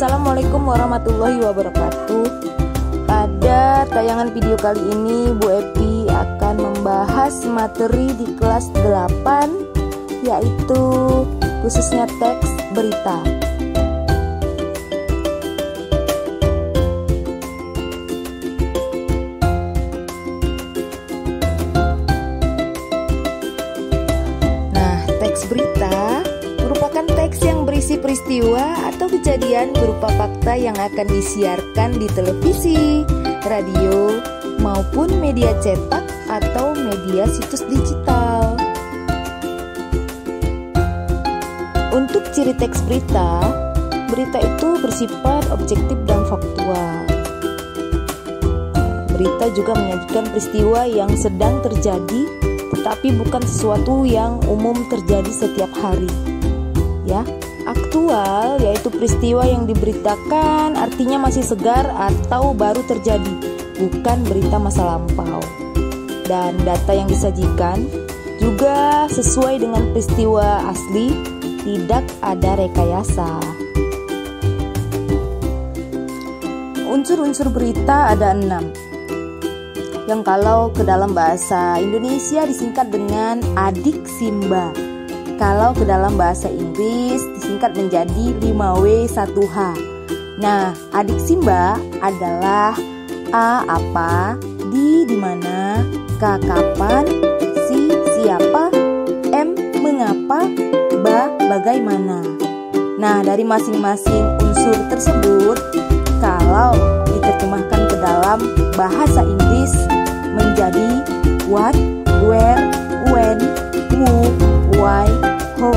Assalamualaikum warahmatullahi wabarakatuh. Pada tayangan video kali ini Bu Epi akan membahas materi di kelas 8, yaitu khususnya teks berita. Nah, teks berita merupakan teks yang berisi peristiwa atau kejadian berupa fakta yang akan disiarkan di televisi, radio, maupun media cetak atau media situs digital. Untuk ciri teks berita, berita itu bersifat objektif dan faktual. Berita juga menyajikan peristiwa yang sedang terjadi, tetapi bukan sesuatu yang umum terjadi setiap hari. Ya, aktual yaitu peristiwa yang diberitakan artinya masih segar atau baru terjadi, bukan berita masa lampau. Dan data yang disajikan juga sesuai dengan peristiwa asli, tidak ada rekayasa. Unsur-unsur berita ada 6, yang kalau ke dalam bahasa Indonesia disingkat dengan adiksimba. Kalau ke dalam bahasa Inggris disingkat menjadi 5W1H. Nah, adiksimba adalah A apa, di mana, K kapan, si siapa, M mengapa, ba bagaimana. Nah, dari masing-masing unsur tersebut, kalau diterjemahkan ke dalam bahasa Inggris menjadi what, where, when, who, why, how.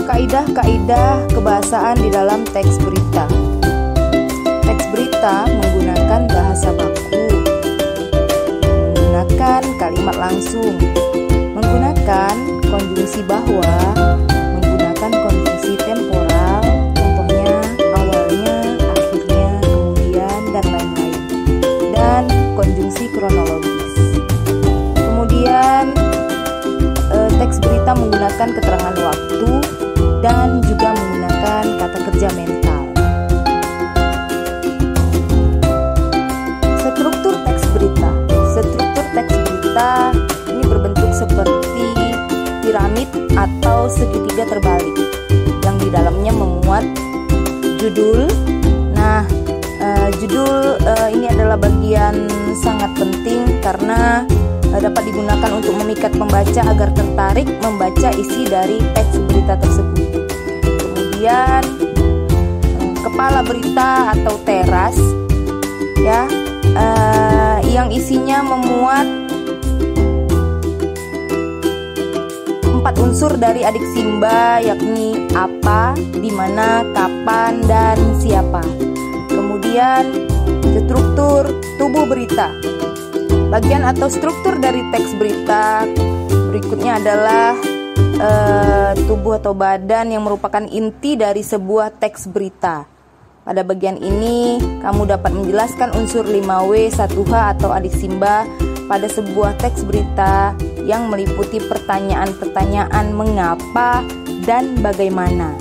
Kaidah-kaidah kebahasaan di dalam teks berita. Teks berita menggunakan bahasa baku, menggunakan kalimat langsung, menggunakan konjungsi bahwa, menggunakan konjungsi temporal, contohnya awalnya, akhirnya, kemudian, dan lain-lain, dan konjungsi kronologis. Kemudian teks berita menggunakan keterangan waktu dan juga menggunakan kata kerja mental. Struktur teks berita. Struktur teks berita ini berbentuk seperti piramid atau segitiga terbalik, yang di dalamnya memuat judul. Nah, judul ini adalah bagian sangat penting karena dapat digunakan untuk memikat pembaca agar tertarik membaca isi dari teks berita tersebut. Kemudian kepala berita atau teras, ya, yang isinya memuat 4 unsur dari adiksimba, yakni apa, di mana, kapan, dan siapa. Kemudian struktur tubuh berita. Bagian atau struktur dari teks berita berikutnya adalah tubuh atau badan yang merupakan inti dari sebuah teks berita. Pada bagian ini kamu dapat menjelaskan unsur 5W1H atau adiksimba pada sebuah teks berita yang meliputi pertanyaan-pertanyaan mengapa dan bagaimana.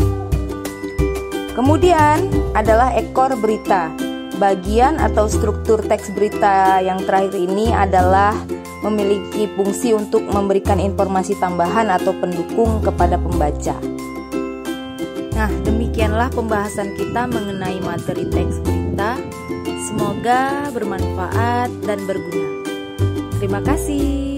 Kemudian adalah ekor berita. Bagian atau struktur teks berita yang terakhir ini adalah memiliki fungsi untuk memberikan informasi tambahan atau pendukung kepada pembaca. Nah, demikianlah pembahasan kita mengenai materi teks berita. Semoga bermanfaat dan berguna. Terima kasih.